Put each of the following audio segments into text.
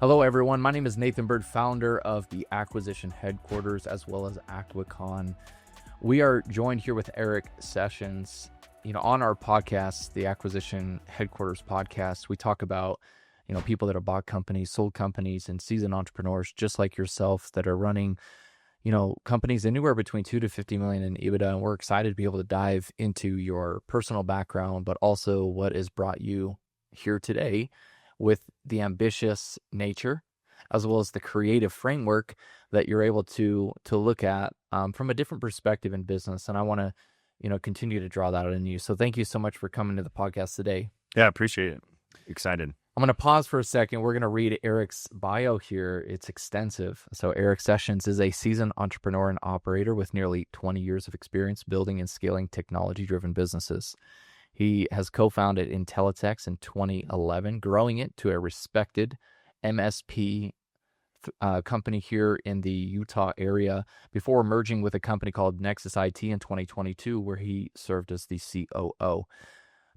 Hello, everyone. My name is Nathan Bird, founder of the Acquisition Headquarters, as well as Aquicon. We are joined here with Eric Sessions. On our podcast, the Acquisition Headquarters podcast, we talk about, people that have bought companies, sold companies, and seasoned entrepreneurs just like yourself that are running, companies anywhere between 2 to 50 million in EBITDA. And we're excited to be able to dive into your personal background, but also what has brought you here today with the ambitious nature, as well as the creative framework that you're able to look at from a different perspective in business. And I want to, continue to draw that in you. So thank you so much for coming to the podcast today. Yeah, appreciate it. Excited. I'm going to pause for a second. We're going to read Eric's bio here. It's extensive. So Eric Sessions is a seasoned entrepreneur and operator with nearly 20 years of experience building and scaling technology-driven businesses. He has co-founded Intellitex in 2011, growing it to a respected MSP company here in the Utah area before merging with a company called Nexus IT in 2022, where he served as the COO.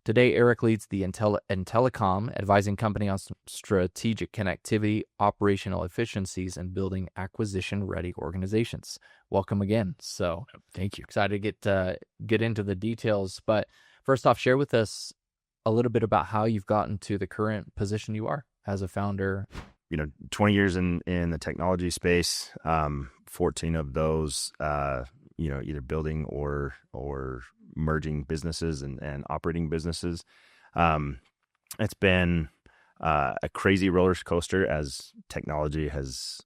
Today, Eric leads the Intellicom, advising company on strategic connectivity, operational efficiencies, and building acquisition-ready organizations. Welcome again. So, thank you. Excited to get into the details, but first off, share with us a little bit about how you've gotten to the current position you are as a founder. 20 years in the technology space, 14 of those, either building or merging businesses and operating businesses. It's been a crazy roller coaster as technology has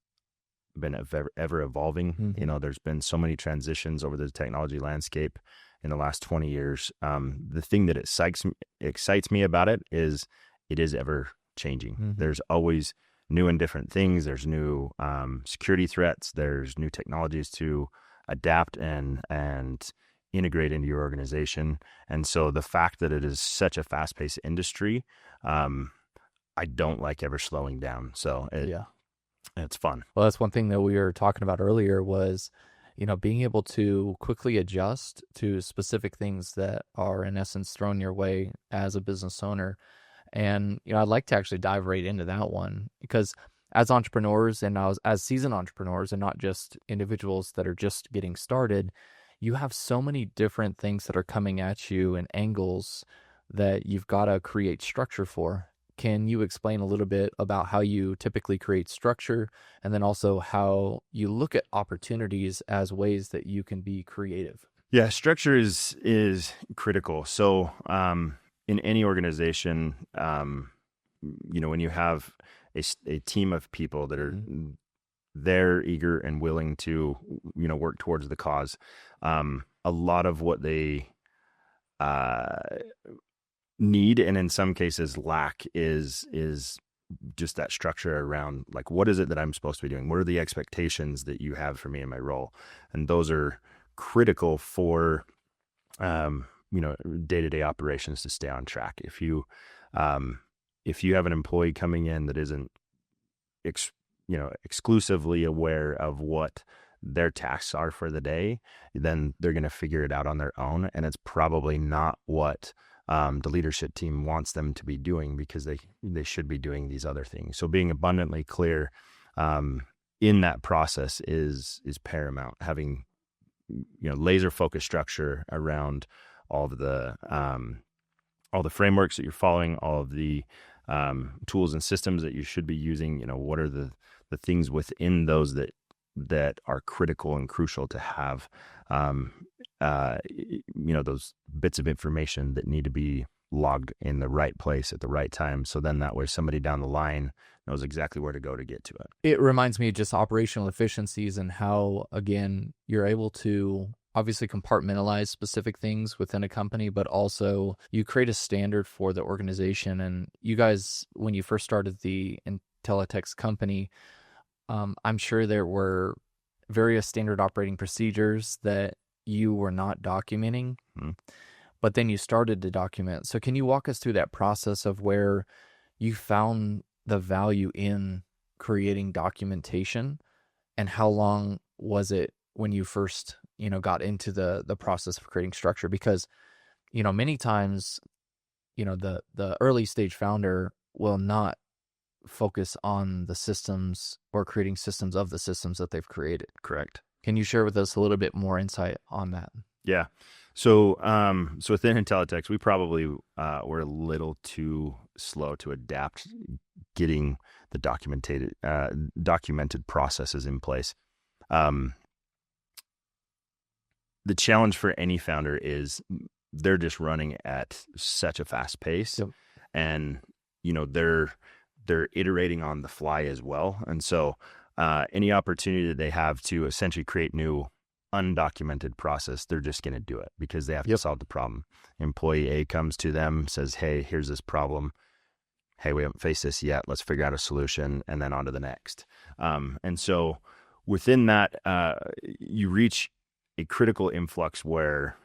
been ever evolving. Mm-hmm. There's been so many transitions over the technology landscape in the last 20 years. The thing that excites me about it is ever changing. Mm-hmm. There's always new and different things. There's new security threats. There's new technologies to adapt and integrate into your organization. And so the fact that it is such a fast-paced industry, I don't like ever slowing down. So it's fun. Well, that's one thing that we were talking about earlier was, being able to quickly adjust to specific things that are in essence thrown your way as a business owner. And, I'd like to actually dive right into that one because as entrepreneurs and as seasoned entrepreneurs and not just individuals that are just getting started, you have so many different things that are coming at you and angles that you've got to create structure for. Can you explain a little bit about how you typically create structure and then also how you look at opportunities as ways that you can be creative? Yeah, structure is critical. So in any organization, when you have a team of people that are they're eager and willing to, work towards the cause. A lot of what they need and in some cases lack is just that structure around like, what is it that I'm supposed to be doing? What are the expectations that you have for me in my role? And those are critical for, day-to-day operations to stay on track. If you have an employee coming in that isn't, exclusively aware of what their tasks are for the day, then they're going to figure it out on their own. And it's probably not what the leadership team wants them to be doing because they should be doing these other things. So being abundantly clear in that process is paramount. Having, laser focused structure around all the frameworks that you're following, all of the tools and systems that you should be using. What are the things within those that are critical and crucial to have, those bits of information that need to be logged in the right place at the right time. So then that way somebody down the line knows exactly where to go to get to it. It reminds me of just operational efficiencies and how, again, you're able to obviously compartmentalize specific things within a company, but also you create a standard for the organization. And you guys, when you first started the Intellitex company, I'm sure there were various standard operating procedures that you were not documenting, but then you started to document. So can you walk us through that process of where you found the value in creating documentation, and how long was it when you first, got into the process of creating structure? Because, many times, the early stage founder will not focus on the systems or creating systems of the systems that they've created. Correct. Can you share with us a little bit more insight on that? Yeah. So, so within Intellitex, we probably were a little too slow to adapt getting the documented processes in place. The challenge for any founder is they're just running at such a fast pace, Yep. and they're iterating on the fly as well. And so, any opportunity that they have to essentially create new undocumented process, they're just going to do it because they have to solve the problem. Employee A comes to them, says, "Hey, here's this problem. Hey, we haven't faced this yet. Let's figure out a solution," and then on to the next. And so within that, you reach a critical influx where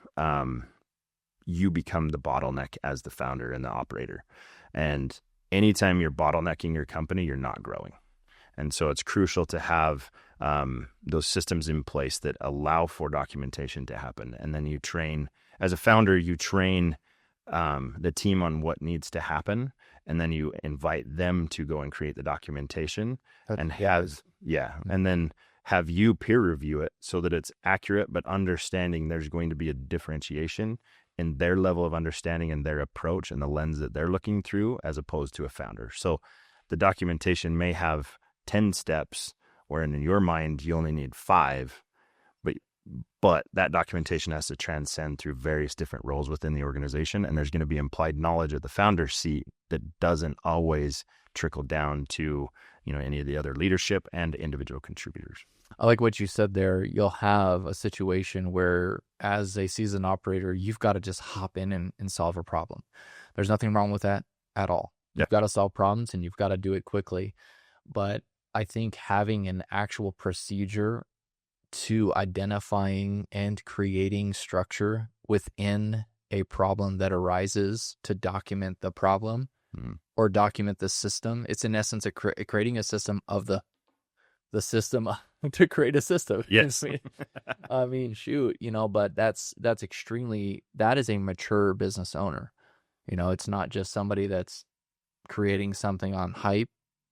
you become the bottleneck as the founder and the operator. And anytime you're bottlenecking your company, you're not growing. And so it's crucial to have those systems in place that allow for documentation to happen. And then you train, as a founder, you train the team on what needs to happen. And then you invite them to go and create the documentation and then have you peer review it so that it's accurate, but understanding there's going to be a differentiation in their level of understanding and their approach and the lens that they're looking through as opposed to a founder. So the documentation may have 10 steps, where in your mind, you only need 5, but that documentation has to transcend through various different roles within the organization. And there's going to be implied knowledge of the founder's seat that doesn't always trickle down to, any of the other leadership and individual contributors. I like what you said there. You'll have a situation where, as a seasoned operator, you've got to just hop in and solve a problem. There's nothing wrong with that at all. You've got to solve problems and you've got to do it quickly. But I think having an actual procedure to identifying and creating structure within a problem that arises to document the problem or document the system, it's in essence creating a system of the system to create a system. Yes. I mean, shoot, but that is a mature business owner. It's not just somebody that's creating something on hype,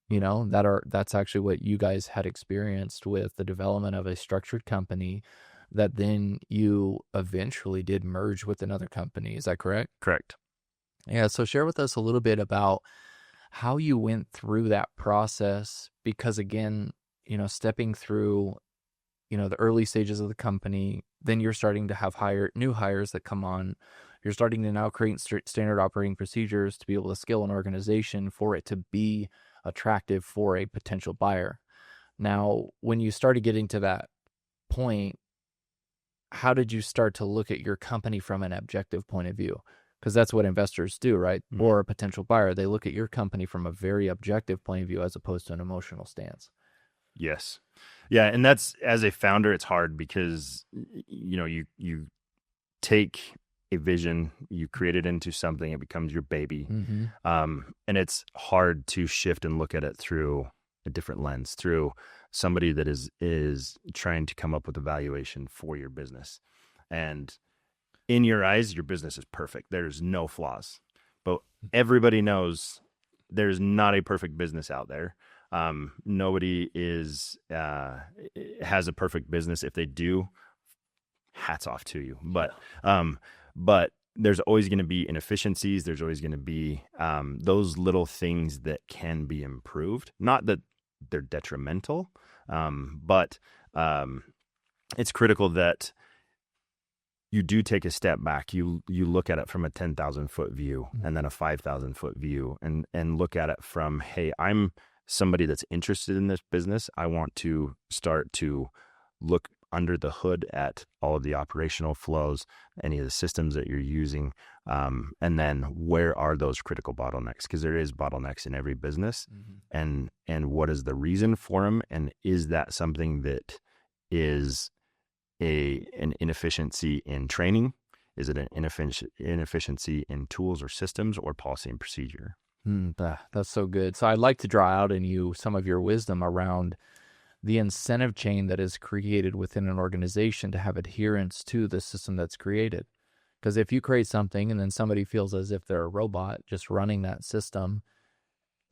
that's actually what you guys had experienced with the development of a structured company that then you eventually did merge with another company. Is that correct? Correct. Yeah. So share with us a little bit about how you went through that process, because again, stepping through, the early stages of the company, then you're starting to have new hires that come on. You're starting to now create standard operating procedures to be able to scale an organization for it to be attractive for a potential buyer. Now, when you started getting to that point, how did you start to look at your company from an objective point of view? Because that's what investors do, right? Mm-hmm. Or a potential buyer, they look at your company from a very objective point of view as opposed to an emotional stance. Yes. Yeah. And that's, as a founder, it's hard because, you take a vision, you create it into something, it becomes your baby. Mm-hmm. And it's hard to shift and look at it through a different lens, through somebody that is trying to come up with a valuation for your business. And in your eyes, your business is perfect. There's no flaws, but everybody knows there's not a perfect business out there. Nobody has a perfect business. If they do, hats off to you. But there's always going to be inefficiencies. There's always going to be those little things that can be improved. Not that they're detrimental, but it's critical that you do take a step back. You look at it from a 10,000 foot view and then a 5,000 foot view and look at it from, hey, I'm somebody that's interested in this business. I want to start to look under the hood at all of the operational flows, any of the systems that you're using, and then where are those critical bottlenecks? Because there is bottlenecks in every business, and what is the reason for them, and is that something that is an inefficiency in training? Is it an inefficiency in tools or systems or policy and procedure? That's so good. So I'd like to draw out in you some of your wisdom around the incentive chain that is created within an organization to have adherence to the system that's created. Because if you create something and then somebody feels as if they're a robot just running that system,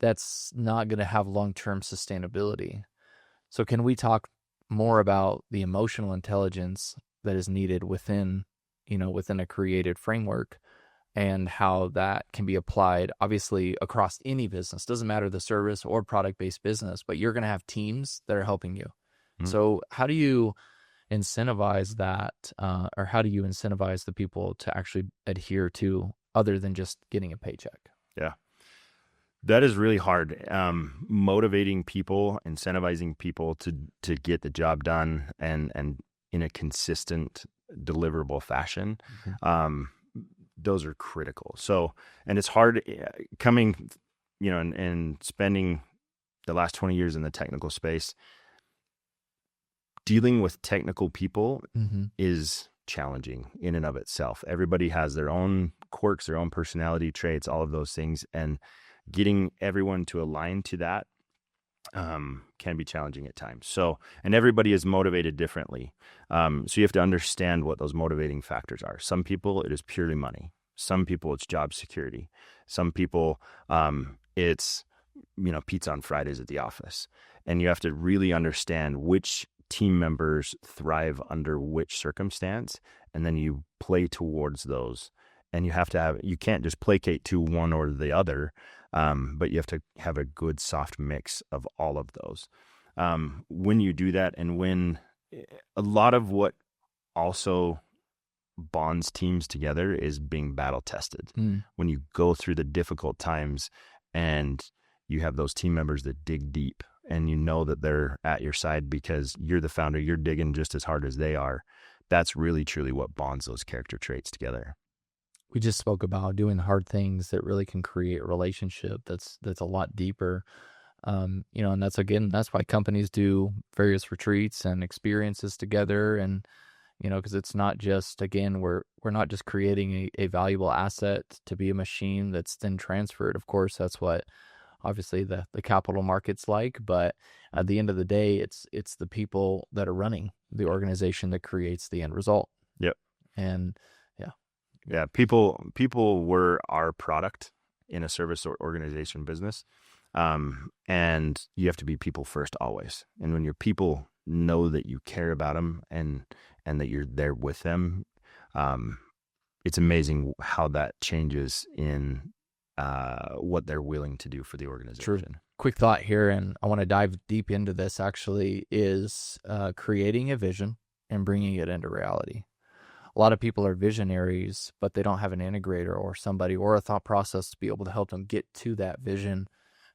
that's not going to have long-term sustainability. So can we talk more about the emotional intelligence that is needed within, within a created framework, and how that can be applied, obviously, across any business? Doesn't matter the service or product-based business, but you're going to have teams that are helping you. So how do you incentivize that, or how do you incentivize the people to actually adhere to, other than just getting a paycheck? Yeah. That is really hard. Motivating people, incentivizing people to get the job done and in a consistent, deliverable fashion. Those are critical. So, and it's hard coming, and spending the last 20 years in the technical space. Dealing with technical people is challenging in and of itself. Everybody has their own quirks, their own personality traits, all of those things, and getting everyone to align to that can be challenging at times. So, and everybody is motivated differently. So you have to understand what those motivating factors are. Some people, it is purely money. Some people, it's job security. Some people, it's, pizza on Fridays at the office. And you have to really understand which team members thrive under which circumstance, and then you play towards those. And you can't just placate to one or the other, but you have to have a good soft mix of all of those. When you do that, and when a lot of what also bonds teams together is being battle tested. When you go through the difficult times and you have those team members that dig deep, and that they're at your side because you're the founder, you're digging just as hard as they are. That's really, truly what bonds those character traits together. We just spoke about doing hard things that really can create a relationship that's a lot deeper. And that's why companies do various retreats and experiences together. And, because it's not just, again, we're not just creating a valuable asset to be a machine that's then transferred. Of course, that's what obviously the capital markets like, but at the end of the day, it's the people that are running the organization that creates the end result. Yep. And yeah, people were our product in a service or organization business. And you have to be people first always. And when your people know that you care about them and that you're there with them, it's amazing how that changes in what they're willing to do for the organization. True. Quick thought here, and I want to dive deep into this actually, is creating a vision and bringing it into reality. A lot of people are visionaries, but they don't have an integrator or somebody or a thought process to be able to help them get to that vision.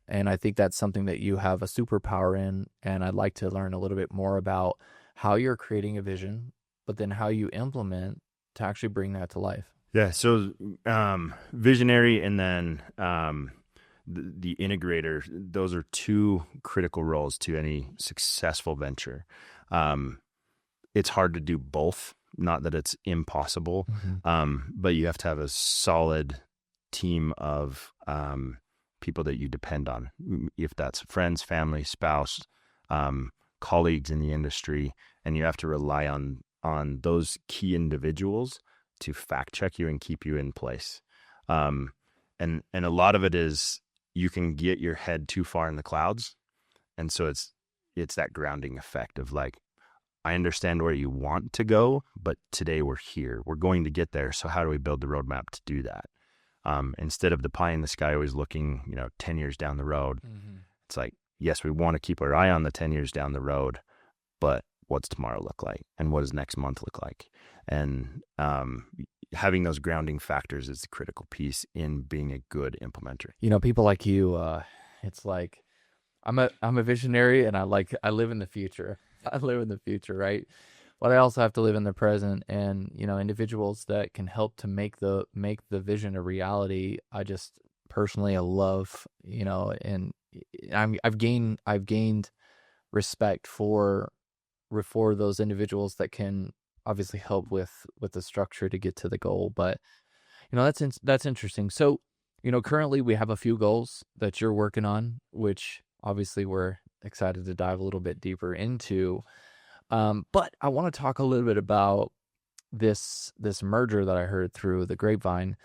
And I think that's something that you have a superpower in, and I'd like to learn a little bit more about how you're creating a vision, but then how you implement to actually bring that to life. Yeah, so visionary and then the integrator, those are two critical roles to any successful venture. It's hard to do both, not that it's impossible, but you have to have a solid team of people that you depend on, if that's friends, family, spouse, colleagues in the industry, and you have to rely on those key individuals to fact check you and keep you in place. And a lot of it is you can get your head too far in the clouds. And so it's that grounding effect of like, I understand where you want to go, but today we're here. We're going to get there. So how do we build the roadmap to do that? Instead of the pie in the sky always looking, 10 years down the road, it's like, yes, we want to keep our eye on the 10 years down the road, but what's tomorrow look like? And what does next month look like? And having those grounding factors is the critical piece in being a good implementer. People like you, it's like, I'm a visionary, and I live in the future. I live in the future, right? But I also have to live in the present, and individuals that can help to make the vision a reality. I just personally, I love, and I've gained respect for those individuals that can obviously help with the structure to get to the goal. But that's interesting. So currently we have a few goals that you're working on, which obviously we're excited to dive a little bit deeper into. But I want to talk a little bit about this merger that I heard through the grapevine.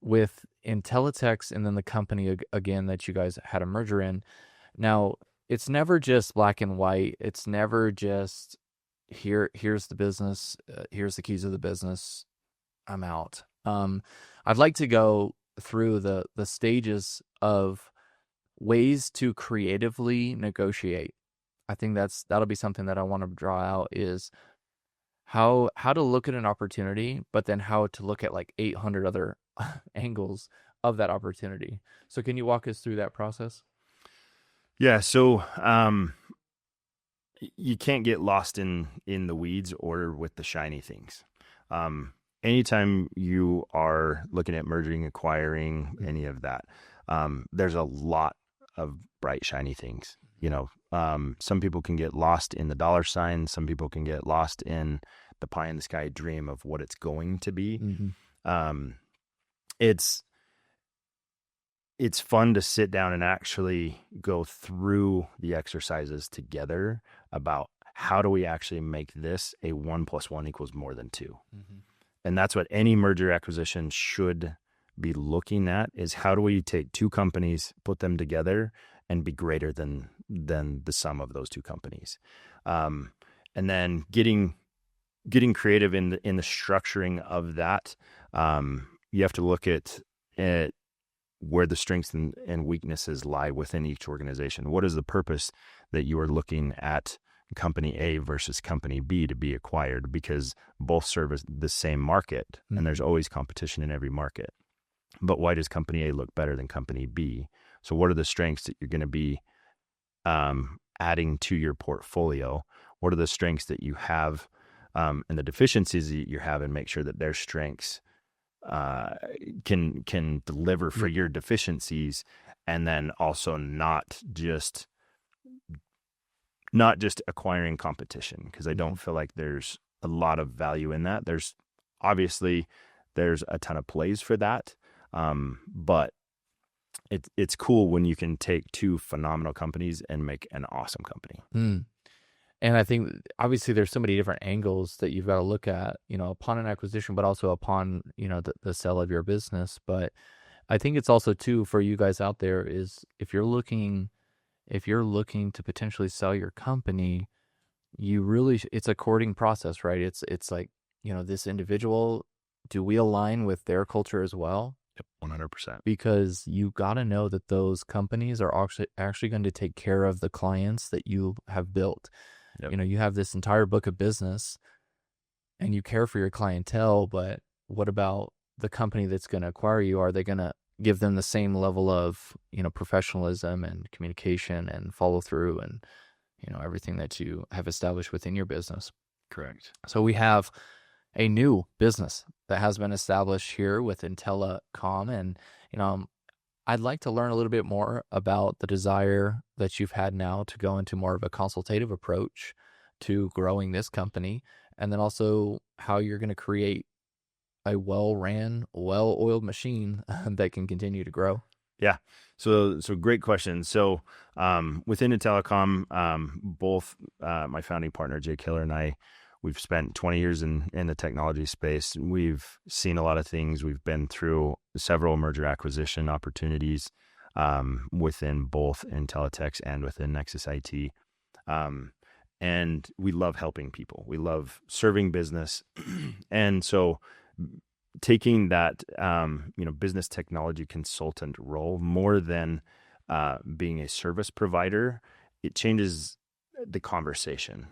With Intellitex and then the company again that you guys had a merger in. Now, it's never just black and white. It's never just here's the business, here's the keys of the business, I'm out. I'd like to go through the stages of ways to creatively negotiate. I think that'll be something that I want to draw out is how to look at an opportunity, but then how to look at like 800 other angles of that opportunity. So can you walk us through that process? Yeah. So you can't get lost in the weeds or with the shiny things. Anytime you are looking at merging, acquiring, any of that, there's a lot of bright, shiny things. Some people can get lost in the dollar sign. Some people can get lost in the pie in the sky dream of what it's going to be. Mm-hmm. It's fun to sit down and actually go through the exercises together about how do we actually make this a 1 + 1 = more than 2. Mm-hmm. And that's what any merger acquisition should be looking at, is how do we take two companies, put them together, and be greater than the sum of those two companies. And then getting creative in the structuring of that. You have to look at where the strengths and weaknesses lie within each organization. What is the purpose that you are looking at company A versus company B to be acquired? Because both service the same market, Mm-hmm. and there's always competition in every market. But why does company A look better than company B? So what are the strengths that you're going to be adding to your portfolio? What are the strengths that you have and the deficiencies that you have, and make sure that their strengths can deliver for your deficiencies, and then also not just acquiring competition, because I don't feel like there's a lot of value in that. There's obviously a ton of plays for that, but it's cool when you can take two phenomenal companies and make an awesome company. And I think obviously there's so many different angles that you've got to look at, upon an acquisition, but also upon, the sale of your business. But I think it's also too, for you guys out there, is if you're looking to potentially sell your company, it's a courting process, right? It's like, this individual, do we align with their culture as well? 100%. Because you got to know that those companies are actually going to take care of the clients that you have built. Yep. You have this entire book of business and you care for your clientele, but what about the company that's going to acquire you? Are they going to give them the same level of, professionalism and communication and follow through and, everything that you have established within your business? Correct. So we have a new business that has been established here with Intellicom, and, I'd like to learn a little bit more about the desire that you've had now to go into more of a consultative approach to growing this company, and then also how you're going to create a well-ran, well-oiled machine that can continue to grow. Yeah. So great question. So within Intellicom, both my founding partner, Jay Killer, and I, we've spent 20 years in the technology space. We've seen a lot of things. We've been through several merger acquisition opportunities within both Intellitex and within Nexus IT. And we love helping people. We love serving business. And so taking that, business technology consultant role, more than being a service provider, it changes the conversation.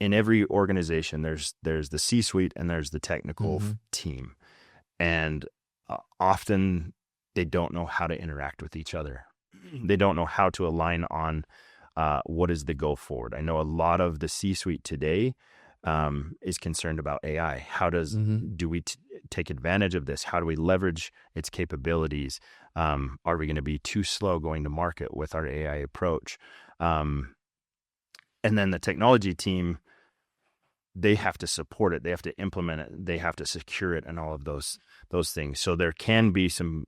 In every organization, there's the C-suite and there's the technical team. And often they don't know how to interact with each other. They don't know how to align on what is the go forward. I know a lot of the C-suite today is concerned about AI. How do we take advantage of this? How do we leverage its capabilities? Are we going to be too slow going to market with our AI approach? And then the technology team, they have to support it. They have to implement it. They have to secure it, and all of those things. So there can be some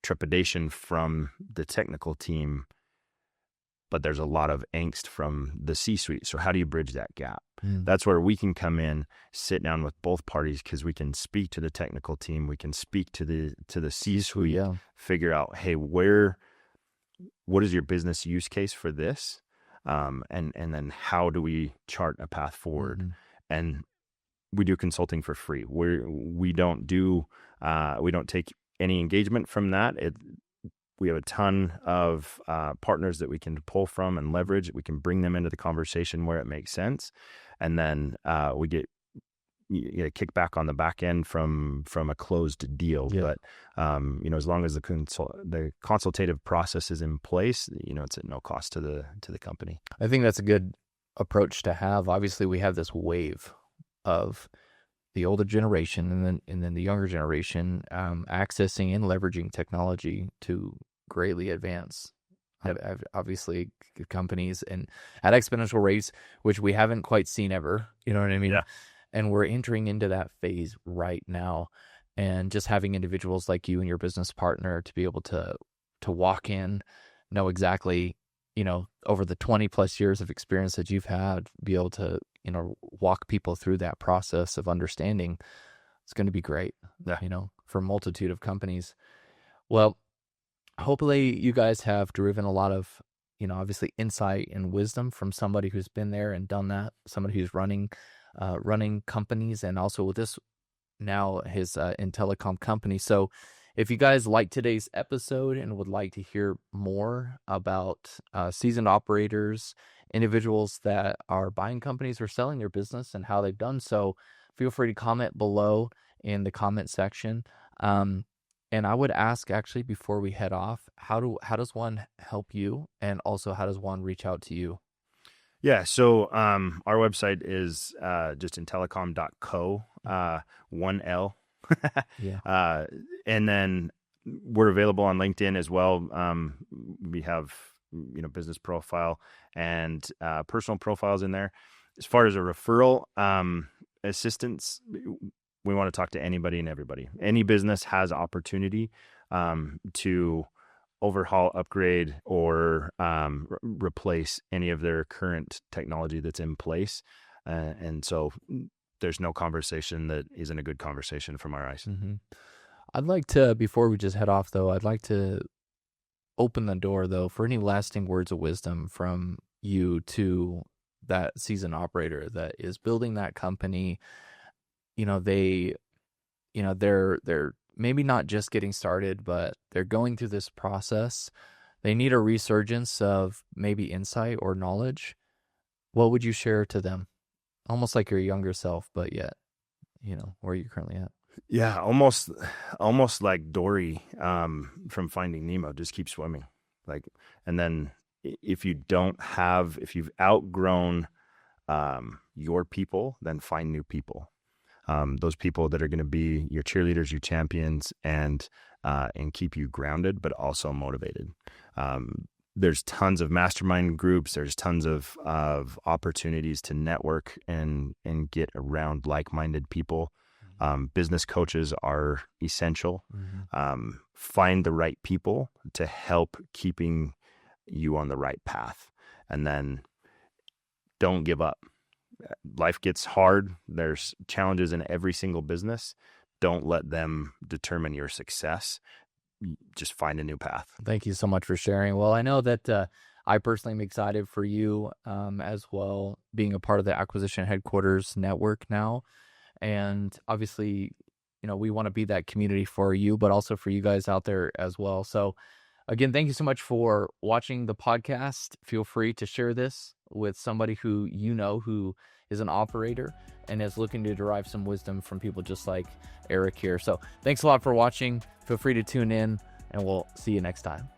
trepidation from the technical team, but there's a lot of angst from the C-suite. So how do you bridge that gap? Mm. That's where we can come in, sit down with both parties, because we can speak to the technical team, we can speak to the C-suite, Yeah. figure out, hey, what is your business use case for this? And then how do we chart a path forward? Mhm. And we do consulting for free. We don't take any engagement from that. We have a ton of partners that we can pull from and leverage. We can bring them into the conversation where it makes sense, and then we get kickback on the back end from a closed deal. Yeah. But as long as the consultative process is in place, it's at no cost to the company. I think that's a good approach to have. Obviously, we have this wave of the older generation and then the younger generation accessing and leveraging technology to greatly advance. Obviously, companies and at exponential rates, which we haven't quite seen ever. You know what I mean? Yeah. And we're entering into that phase right now. And just having individuals like you and your business partner to be able to walk in, know exactly, over the 20 plus years of experience that you've had, be able to, walk people through that process of understanding, it's going to be great, for a multitude of companies. Well, hopefully you guys have driven a lot of, obviously insight and wisdom from somebody who's been there and done that, somebody who's running companies, and also with this now his Intellicom company. So if you guys like today's episode and would like to hear more about seasoned operators, individuals that are buying companies or selling their business and how they've done so, feel free to comment below in the comment section. And I would ask, actually, before we head off, how does one help you, and also how does one reach out to you? Yeah, so our website is just intellicom.co, 1L. Yeah. And then we're available on LinkedIn as well. We have, business profile and personal profiles in there. As far as a referral assistance, we want to talk to anybody and everybody. Any business has opportunity to overhaul, upgrade, or replace any of their current technology that's in place. And so there's no conversation that isn't a good conversation from our eyes. Mm-hmm. I'd like to, before we just head off, though, I'd like to open the door, though, for any lasting words of wisdom from you to that seasoned operator that is building that company. They're maybe not just getting started, but they're going through this process. They need a resurgence of maybe insight or knowledge. What would you share to them? Almost like your younger self, but yet, where you're currently at. Yeah, almost like Dory from Finding Nemo. Just keep swimming. And then if you've outgrown your people, then find new people. Those people that are going to be your cheerleaders, your champions, and keep you grounded, but also motivated. There's tons of mastermind groups. There's tons of opportunities to network and get around like-minded people. Business coaches are essential. Mm-hmm. Find the right people to help keeping you on the right path, and then don't give up. Life gets hard. There's challenges in every single business. Don't let them determine your success. Just find a new path. Thank you so much for sharing. Well, I know that I personally am excited for you as well, being a part of the Acquisition Headquarters network now. And obviously, we want to be that community for you, but also for you guys out there as well. So again, thank you so much for watching the podcast. Feel free to share this with somebody who who is an operator and is looking to derive some wisdom from people just like Eric here. So thanks a lot for watching. Feel free to tune in, and we'll see you next time.